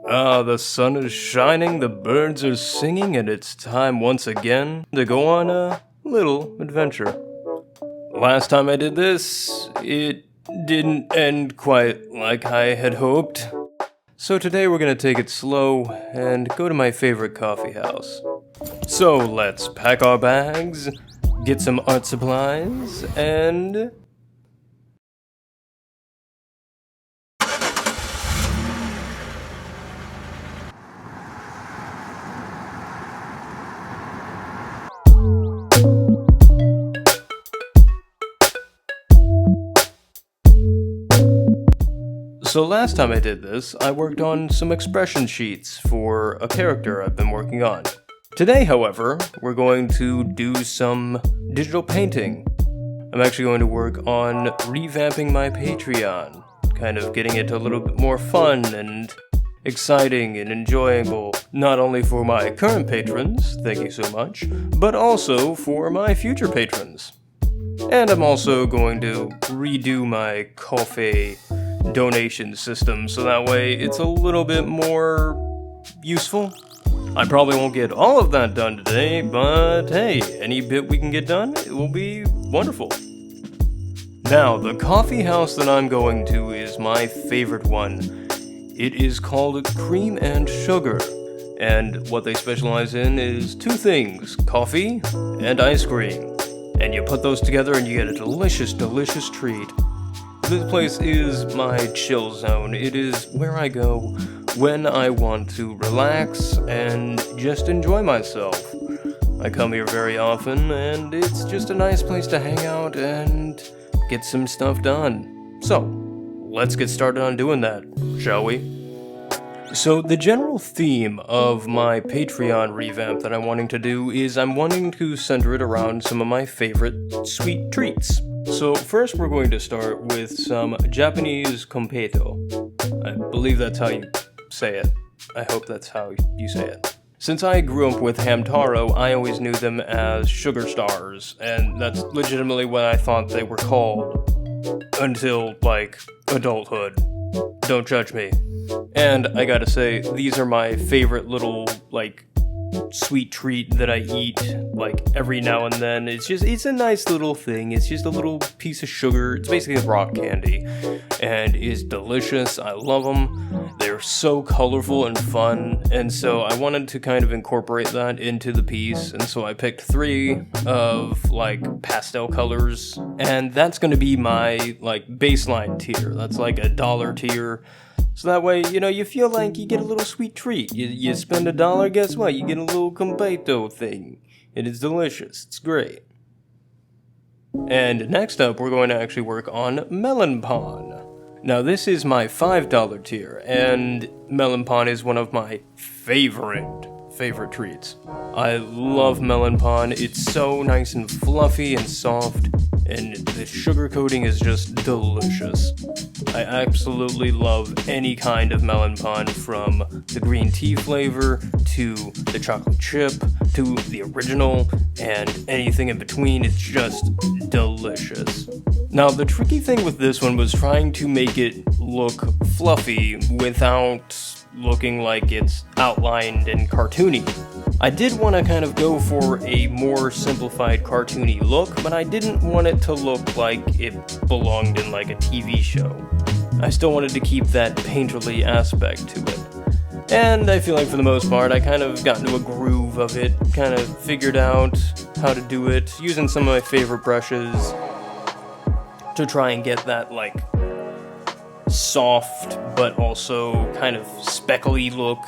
Ah, the sun is shining, the birds are singing, and it's time once again to go on a little adventure. Last time I did this, it didn't end quite like I had hoped. So today we're gonna take it slow and go to my favorite coffee house. So let's pack our bags, get some art supplies, and... So last time I did this, I worked on some expression sheets for a character I've been working on. Today, however, we're going to do some digital painting. I'm actually going to work on revamping my Patreon, kind of getting it a little bit more fun and exciting and enjoyable, not only for my current patrons, thank you so much, but also for my future patrons. And I'm also going to redo my Ko-fi donation system so that way it's a little bit more useful. I probably won't get all of that done today, but hey, any bit we can get done, it will be wonderful. Now, the coffee house that I'm going to is my favorite one. It is called Cream and Sugar, and what they specialize in is two things, coffee and ice cream. And you put those together and you get a delicious, delicious treat. This place is my chill zone. It is where I go when I want to relax and just enjoy myself. I come here very often, and it's just a nice place to hang out and get some stuff done. So, let's get started on doing that, shall we? So, the general theme of my Patreon revamp that I'm wanting to do is I'm wanting to center it around some of my favorite sweet treats. So first we're going to start with some Japanese kompeto. I believe that's how you say it. I hope that's how you say it. Since I grew up with Hamtaro, I always knew them as sugar stars, and that's legitimately what I thought they were called. Until, adulthood. Don't judge me. And I gotta say, these are my favorite little, sweet treat that I eat, every now and then. It's a nice little thing. It's just a little piece of sugar. It's basically rock candy, and is delicious. I love them. They're so colorful and fun, and so I wanted to kind of incorporate that into the piece, and so I picked 3 of, pastel colors, and that's gonna be my, baseline tier. That's like a $1 tier. So that way, you feel like you get a little sweet treat. You spend $1, guess what? You get a little kompeto thing. It is delicious. It's great. And next up, we're going to actually work on melon pan. Now, this is my $5 tier, and melon pan is one of my favorite treats. I love melon pan. It's so nice and fluffy and soft, and the sugar coating is just delicious. I absolutely love any kind of melon pan, from the green tea flavor to the chocolate chip to the original and anything in between. It's just delicious. Now, the tricky thing with this one was trying to make it look fluffy without looking like it's outlined and cartoony. I did want to kind of go for a more simplified cartoony look, but I didn't want it to look like it belonged in a TV show. I still wanted to keep that painterly aspect to it. And I feel like for the most part, I kind of got into a groove of it, kind of figured out how to do it, using some of my favorite brushes to try and get that soft but also kind of speckly look.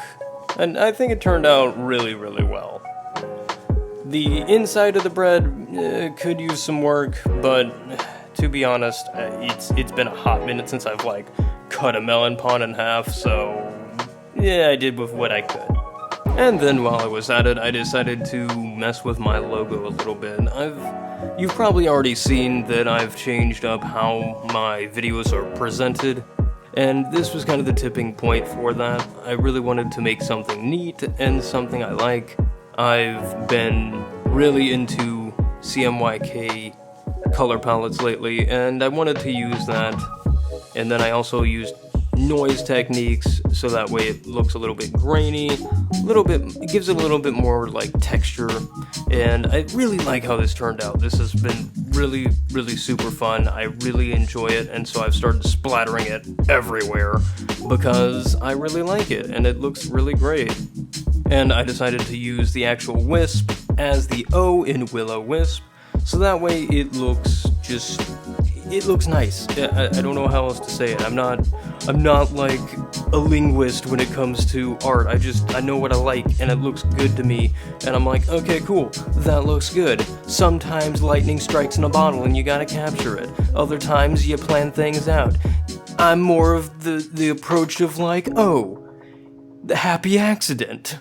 And I think it turned out really, really well. The inside of the bread could use some work, but to be honest, it's been a hot minute since I've cut a melon pan in half, so yeah, I did with what I could. And then while I was at it, I decided to mess with my logo a little bit. You've probably already seen that I've changed up how my videos are presented, and this was kind of the tipping point for that. I really wanted to make something neat and something I like. I've been really into CMYK color palettes lately, and I wanted to use that. And then I also used noise techniques so that way it looks a little bit grainy, it gives it a little bit more like texture, and I really like how this turned out. This has been really, really super fun. I really enjoy it, and so I've started splattering it everywhere because I really like it and it looks really great. And I decided to use the actual wisp as the O in Will-O-Wisp, so that way it looks nice. I don't know how else to say it. I'm not like a linguist when it comes to art. I know what I like and it looks good to me, and I'm like, okay, cool, that looks good. Sometimes lightning strikes in a bottle and you gotta capture it. Other times you plan things out. I'm more of the approach of like, oh, the happy accident.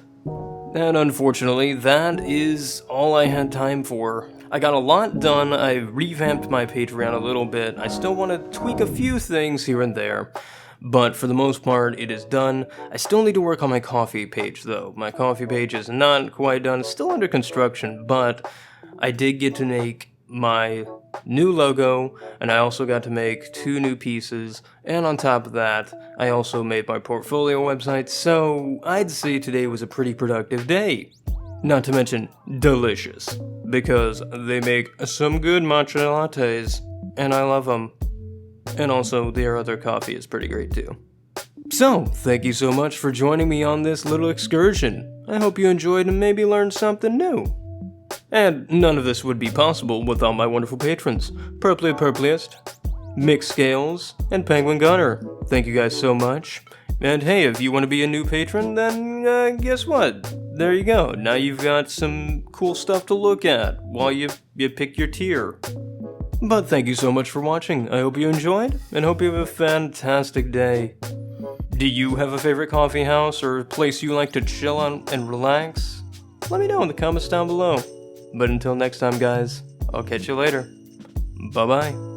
And unfortunately, that is all I had time for. I got a lot done. I revamped my Patreon a little bit. I still want to tweak a few things here and there, but for the most part, it is done. I still need to work on my Ko-fi page, though. My Ko-fi page is not quite done. It's still under construction, but I did get to make my new logo, and I also got to make 2 new pieces, and on top of that, I also made my portfolio website, so I'd say today was a pretty productive day. Not to mention delicious, because they make some good matcha lattes, and I love them. And also, their other coffee is pretty great too. So, thank you so much for joining me on this little excursion. I hope you enjoyed and maybe learned something new. And none of this would be possible without my wonderful patrons, Purpliest, Mix Scales, and Penguin Gunner. Thank you guys so much. And hey, if you want to be a new patron, then guess what? There you go. Now you've got some cool stuff to look at while you pick your tier. But thank you so much for watching. I hope you enjoyed, and hope you have a fantastic day. Do you have a favorite coffee house or place you like to chill on and relax? Let me know in the comments down below. But until next time, guys, I'll catch you later. Bye-bye.